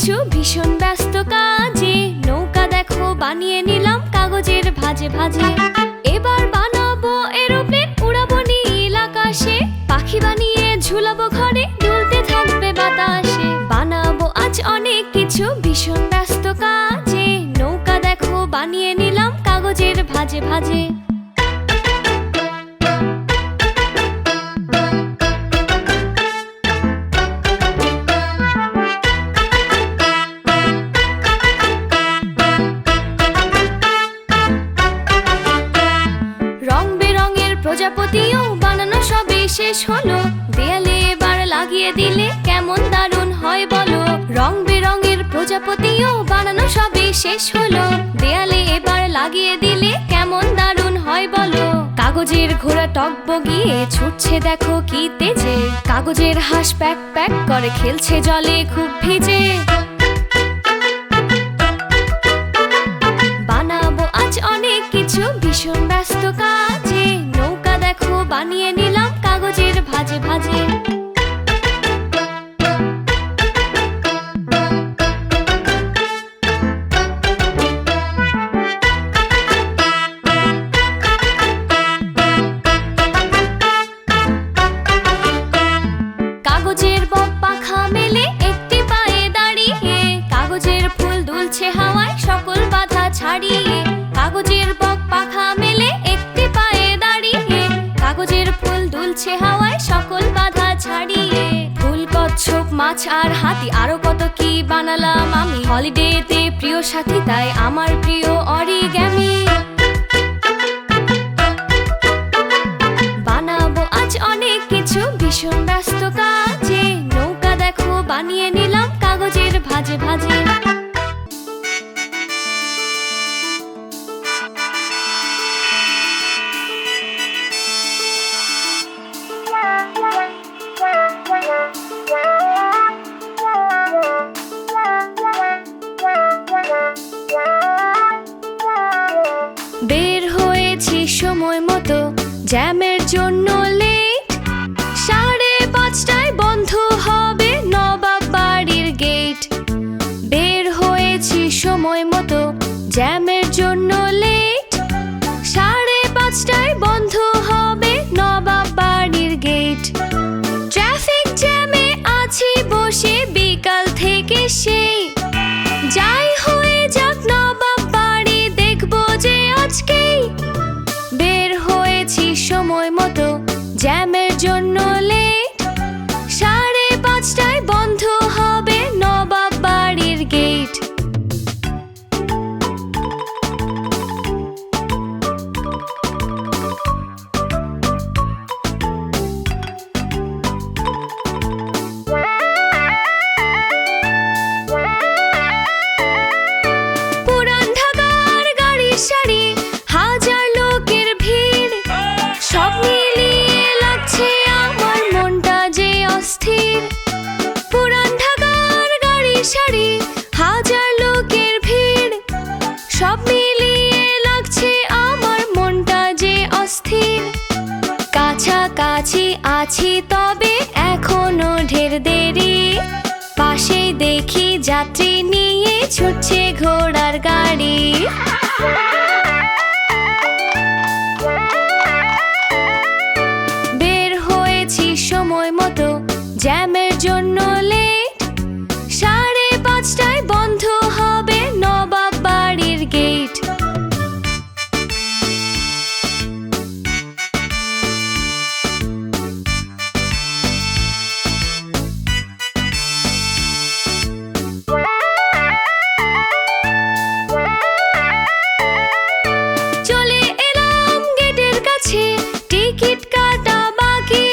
কিছু ভীষণ ব্যস্ত কাজে, নৌকা দেখো বানিয়ে নিলাম কাগজের ভাঁজে ভাঁজে। এবার বানাবো এরোপ্লেন, উড়াবো নীল আকাশে, পাখি বানিয়ে ঝুলাবো ঘরে, দুলতে থাকবে বাতাসে। বানাবো আজ অনেক কিছু ভীষণ ব্যস্ত কাজে, নৌকা দেখো বানিয়ে নিলাম কাগজের ভাঁজে ভাঁজে। প্রজাপতিও বানানো সবই শেষ হলো, দেয়ালে এবার লাগিয়ে দিলে কেমন দারুণ হয় বলো। রং বেরঙের প্রজাপতিও বানানো সবই শেষ হলো, দেয়ালে এবার লাগিয়ে দিলে কেমন দারুণ হয় বলো। কাগজের ঘোড়া টগবগিয়ে ছুটছে দেখো কি তেজে, কাগজের হাঁস প্যাক প্যাক করে খেলছে জলে খুব ভিজে। বানাবো আজ অনেক কিছু ভীষণ ব্যস্ত কাজে, নৌকা দেখো বানিয়ে নিলাম কাগজের ভাঁজে ভাঁজে। কাগজের বক পাখা মেলে একটি পায়ে দাঁড়িয়ে, কাগজের ফুল দুলছে হাওয়ায় সকল বাধা ছাড়িয়ে। কাগজের বক পাখা মেলে একটি পায়ে দাঁড়িয়ে, কাগজের ফুল দুলছে হাওয়ায় সকল বাধা ছাড়িয়ে। ফুল কচ্ছপ মাছ আর হাতি আরো কত কি বানালাম আমি, হলিডেতে প্রিয় সাথী তাই আমার প্রিয় অরিগ্যামি। বানাবো আজ অনেক কিছু ভীষণ ব্যস্ত কাজে, নৌকা দেখো বানিয়ে নিলাম কাগজের ভাঁজে ভাঁজে। বের হয়েছি সময় মতো, জ্যামের জন্য লেট, 5:30টায় বন্ধ হবে নবাব বাড়ির গেট। বের হয়েছি সময় মতো, জ্যামের জন্য লেট, 5:30টায় বন্ধ হবে নবাব বাড়ির গেট। ট্রাফিক জ্যামে আছি বসে বিকাল থেকে সেই, যাই হয়ে যাক নবাব বাড়ি দেখবো যে আজকেই। বের হয়েছি সময় মতো, জ্যামের জন্য লেট, 5:30টায় বন্ধ হবে নবাব বাড়ির গেট। পুরান ঢাকার গাড়ির সারি, হাজার লোকের ভিড়, সব মিলিয়ে লাগছে আমার মনটা যে অস্থির। পুরান ঢাকার গাড়ির সারি, হাজার লোকের ভিড়, সব মিলিয়ে লাগছে আমার মনটা যে অস্থির। কাছাকাছি আছি তবে এখনো ঢের দেরি, পাশেই দেখি যাত্রী নিয়ে ছুটছে ঘোড়ার গাড়ি। বের হয়েছি সময় মতো, জ্যামের জন্য লেট, 5:30টায় বন্ধ হবে নবাব বাড়ির গেট। চলে এলাম গেটের কাছে, টিকিট কাটা বাকি,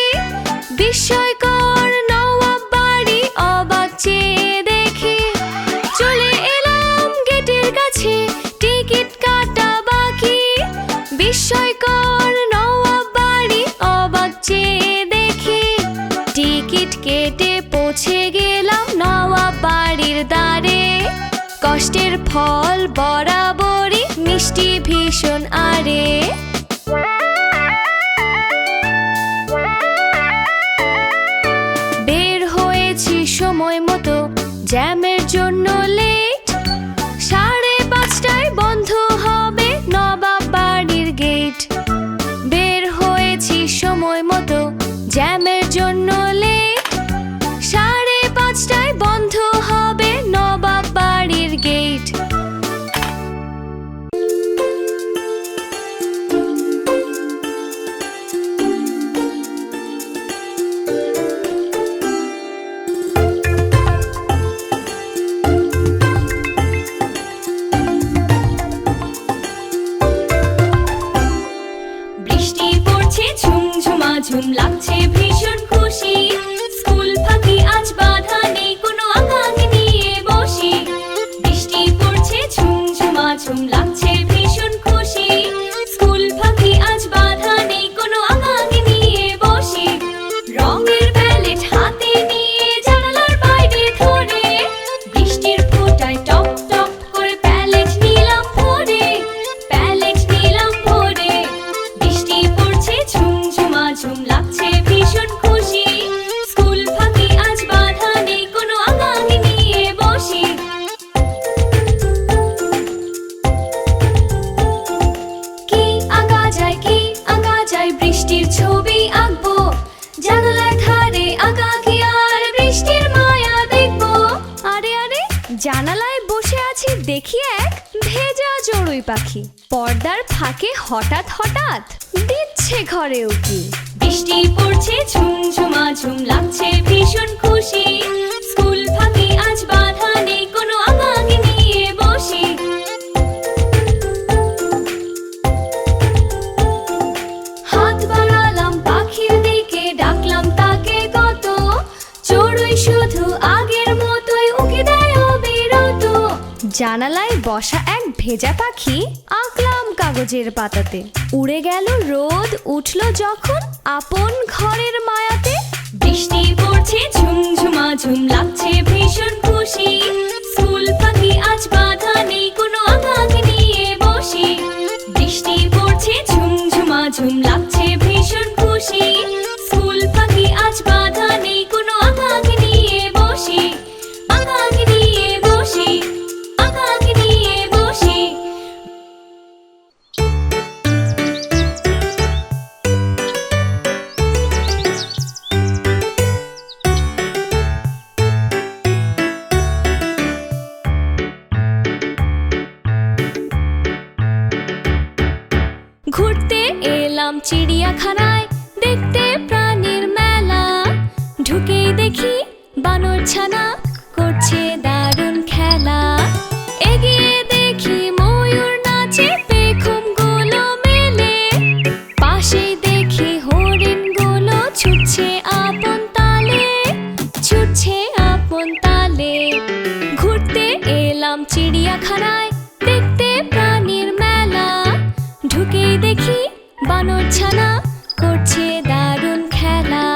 বিস্ময়কর নবাব বাড়ি অবাক চেয়ে দেখি। চলে এলাম গেটের কাছে, টিকিট কাটা বাকি, বিস্ময়কর নবাব বাড়ি অবাক চেয়ে দেখি। টিকিট কেটে পৌঁছে গেলাম নবাব বাড়ির দ্বারে, কষ্টের ফল বরাবরই মিষ্টি ভীষণ আরে। বের হয়েছি সময় মতো, জ্যামের জন্য লেট। 5:30টায় বন্ধ হবে নবাব বাড়ির গেট। বের হয়েছি সময় মতো, জ্যামের জন্য লেট। 5:30টায় বন্ধ হবে নবাব বাড়ির গেট। বৃষ্টি পড়ছে ঝুমঝুমাঝুম, লাগছে ভীষণ খুশি। স্কুল ফাঁকি আজ বাধা নেই, কোনো আকাঙ্ক্ষা নিয়ে বসি। বৃষ্টি পড়ছে ঝুমঝুমাঝুম, লাগছে ভীষণ খুশি। স্কুল ফাঁকি আজ বাধা নেই, কোনো আকাঙ্ক্ষা নিয়ে বসি। রঙের প্যালেট হাতে নিয়ে জানালার বাইরে ধরে, বৃষ্টির ফোঁটায় টপ টপ করে প্যালেট নিলাম ভরে। প্যালেট নিলাম ভরে। বৃষ্টি পড়ছে ঝুমঝুমাঝুম, লাগছে ভীষণ খুশি। স্কুল ফাঁকি আজ বাধা নেই, কোনো আকাঙ্ক্ষা নিয়ে বসি। কি আঁকা যায়, কি আঁকা যায়, বৃষ্টির ছবি আঁকবো। জানালার ধারে আঁকাকি আর বৃষ্টির মায়া দেখবো। আরে আরে, জানালায় বসে আছি, দেখি এক ভেজা চড়ুই পাখি। পর্দার ফাঁকে হঠাৎ হঠাৎ দিচ্ছে ঘরে উকি। বৃষ্টি পড়ছে ঝুমঝুমাঝুম, লাগছে ভীষণ খুশি। স্কুল ফাঁকি আজ বাধা নেই, কোনো আকাঙ্ক্ষা নিয়ে বসি। হাত বাড়ালাম পাখির দিকে, ডাকলাম তাকে কত। চড়ুই শুধু আগের মতোই উকি দেয় অবিরত। জানালায় বসা এক ভেজা পাখি আঁকলাম কাগজের পাতাতে। উড়ে গেল রোদ, উঠল যখন আপন ঘরের মায়াতে। বৃষ্টি পড়ছে ঝুমঝুমাঝুম, লাগছে ভীষণ খুশি। স্কুল ফাঁকি আজ বাধা নেই, কোনো আকাঙ্ক্ষা নিয়ে বসি। বৃষ্টি পড়ছে ঝুমঝুমাঝুম, লাগছে ভীষণ খুশি। স্কুল ফাঁকি আজ বাধা নেই, কোনো আকাঙ্ক্ষা নিয়ে বসি। আকাঙ্ক্ষা নিয়ে বসি, আকাঙ্ক্ষা নিয়ে বসি। ঘুরতে এলাম চিড়িয়াখানায়, দেখতে প্রাণীর মেলা। ঢুকেই দেখি বানর ছানা করছে দারুণ খেলা। এগিয়ে দেখি ময়ূর নাচে পেখমগুলো মেলে। পাশেই দেখি হরিণগুলো ছুটছে আপন তালে, ছুটছে আপন তালে। ঘুরতে এলাম চিড়িয়াখানায়, দেখতে প্রাণীর মেলা। ঢুকেই দেখি বানর ছানা করছে দারুণ খেলা।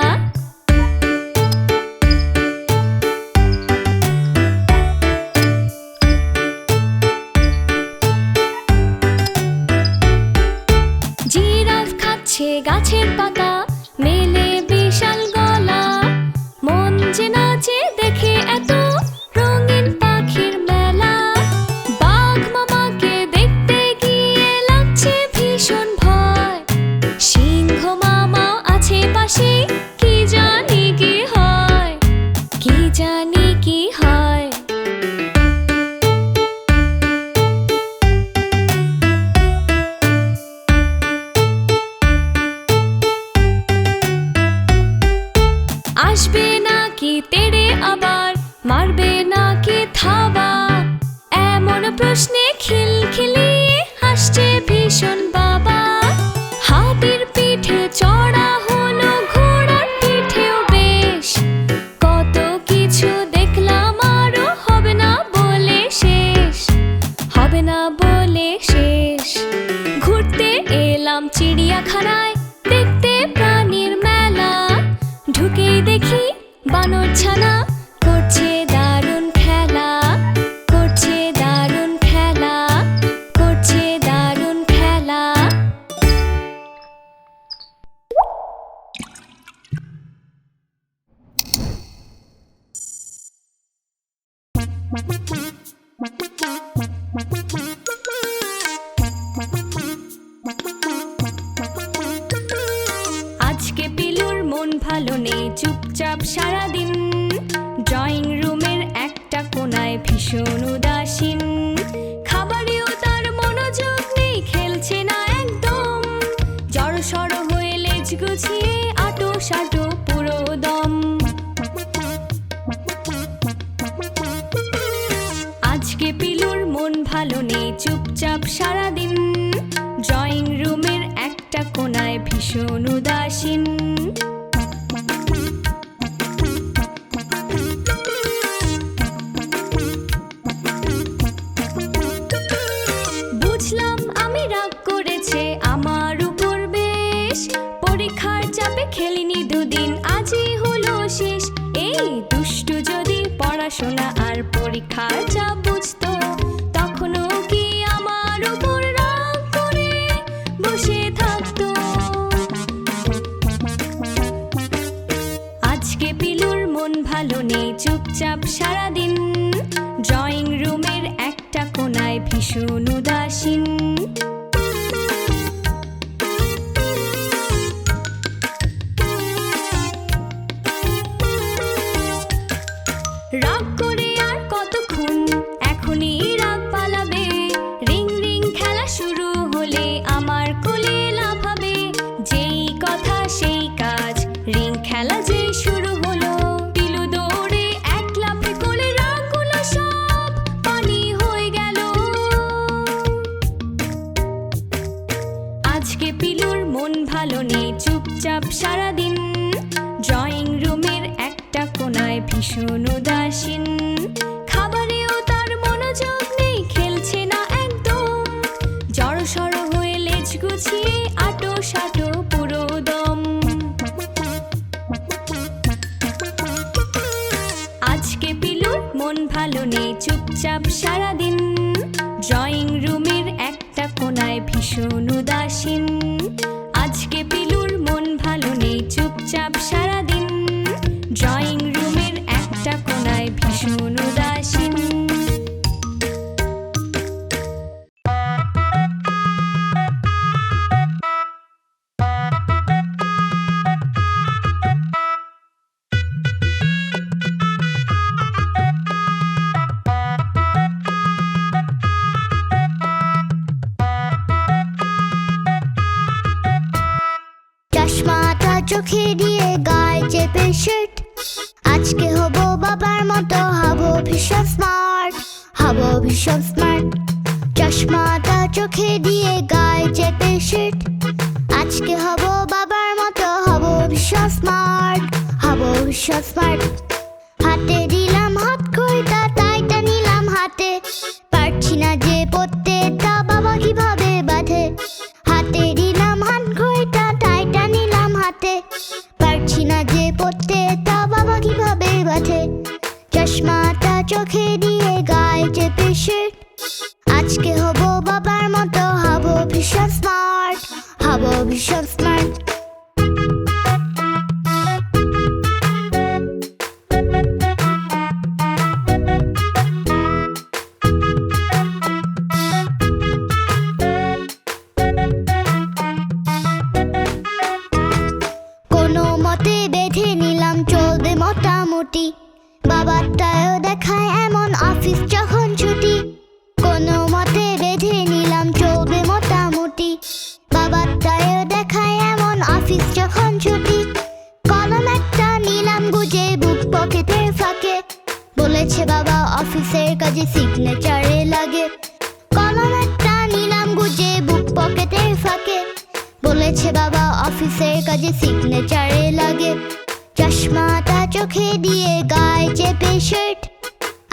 জিরাফ খাচ্ছে গাছের পাতা, মেলে বিশাল গলা। মন যে নাচে দেখে এত রঙিন পাখির মেলা। বাঘ মামাকে দেখতে গিয়ে লাগছে ভীষণ ভয়। সিংহ মামাও আছে পাশে, কি জানি কি হয়, কি জানি কি হয়। আসবে নাকি তেড়ে আবার, মারবে নাকি থাবা, এমন প্রশ্নে খিলখিলিয়ে হাসছে ভীষণ বাবা। হাতির পিঠে চড়া হলো, ঘোড়ার পিঠেও বেশ। কত কিছু দেখলাম, আরো হবে না বলে শেষ, হবে না বলে শেষ। ঘুরতে এলাম চিড়িয়াখানায়, দেখতে প্রাণীর মেলা। ঢুকেই দেখি বানর ছানা করছে দারুণ খেলা, করছে দারুণ খেলা, করছে দারুণ খেলা। আজকে পিলুর মন ভালো নেই, চুপচাপ সারাদিন ড্রয়িং রুমের একটা কোনায় ভীষণ উদাসীন। খাবারেও তার মনোযোগ নেই, খেলছে না একদম, জড়সড় হয়ে লেজ গুছিয়ে আটো সাটো পুরো দম। আজকে পিলুর মন ভালো নেই, চুপচাপ সারাদিন ড্রয়িং রুমের একটা কোনায় ভীষণ উদাসীন। বুঝলাম আমি রাগ করেছে আমার উপর বেশ, পরীক্ষার চাপে খেলিনি দুদিন, আজই হলো শেষ। এই দুষ্টু যদি পড়াশোনা আর পরীক্ষার চাপ বুঝতো, তখনও কি আমার উপর রাগ করে বসে থাকতো? আজকে পিলুর মন ভালো নেই, চুপচাপ সারাদিন ড্রয়িং রুমের একটা কোনায় ভীষণ উদাসীন। রাগ করে আর কতক্ষণ, এখনই রাগ পালাবে, রিং রিং খেলা শুরু হলে আমার কোলে লাফাবে। যেই কথা সেই কাজ, রিং খেলা যেই শুরু হলো, পিলু দৌড়ে এক লাফে কোলে রাগগুলো সব পানি হয়ে গেল। আজকে পিলুর মন ভালো নেই, চুপচাপ সারাদিন ড্রয়িং রুমের একটা কোনায় ভীষণ উদাসীন। খাবারেও তার মনোযোগ নেই, খেলছে না একদম, জড়সড় হয়ে লেজ গুছিয়ে আটো সাটো পুরো দম। আজকে পিলুর মন ভালো নেই, চুপচাপ সারাদিন ড্রয়িং রুমের একটা কোনায় ভীষণ উদাসীন। আজকে পিলুর মন ভালো নেই, চুপচাপ সারাদিন ড্রয়িং রুমের একটা কোনায় ভীষণ উদাসীন। চশমাটা চোখে দিয়ে গায়ে চেপে শার্ট, আজকে হব বাবার মতো, হব ভীষণ স্মার্ট, হব ভীষণ স্মার্ট। চশমাটা চোখে দিয়ে গায়ে চেপে শার্ট, আজকে হব বাবার মতো, হব ভীষণ স্মার্ট, হব ভীষণ স্মার্ট। হাতে দিলাম হাত খড়িটা, তাইটা নিলাম হাতে, পারছি না যে পড়তে, তা বাবা কিভাবে বাঁধে। হাতে দিলাম হাত খড়িটা, তাইটা নিলাম হাতে, পারছি না যে পড়তে, তা বাবা কিভাবে বাঁধে। চশমাটা চোখে দিয়ে গায়ে চেপে শার্ট, আজকে হব বাবার মতো, হব ভীষণ স্মার্ট, হব ভীষণ স্মার্ট। কোনো মতে বেঁধে নিলাম, চলবে মোটামুটি, বাবারটাও দেখায় এমন অফিস যখন ছুটি। কোনো মতে বেঁধে নিলাম, চলবে মোটামুটি, বাবারটাও দেখায় এমন অফিস যখন ছুটি। কলম একটা নিলাম গুজে বুক পকেটের ফাঁকে, বলেছে বাবা অফিসের কাজে সিগনেচারে লাগে। কলম একটা নিলাম গুজে বুক পকেটের ফাঁকে, বলেছে বাবা অফিসের কাজে সিগনেচারে লাগে। চশমাটা চোখে দিয়ে গায়ে চেপে শার্ট,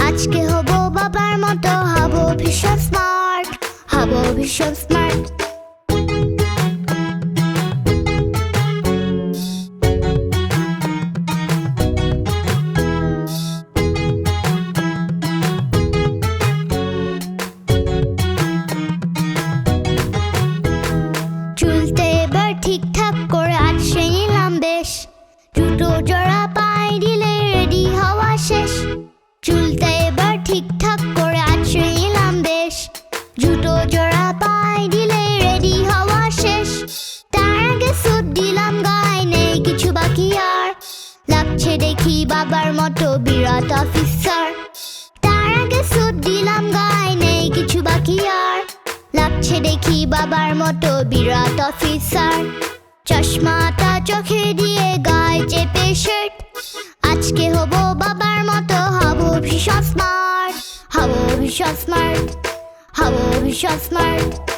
আজকে হব বাবার মতো, হব ভীষণ স্মার্ট, হব ভীষণ স্মার্ট। চুলতে এবার ঠিকঠাক করে আছড়ে নিলাম বেশ, দুটো জোড়া পায়ে দিলে রেডি হওয়া শেষ। চুলটা এবার ঠিকঠাক মতো বিরাট অফিসার। তার আগে স্যুট দিলাম গায়ে, নেই কিছু বাকি আর। লাগছে দেখি বাবার মতো বিরাট অফিসার। চশমাটা চোখে দিয়ে গায়ে চেপে শার্ট। আজকে হব বাবার মতো, হব ভীষণ স্মার্ট, হব ভীষণ স্মার্ট, হব ভীষণ স্মার্ট।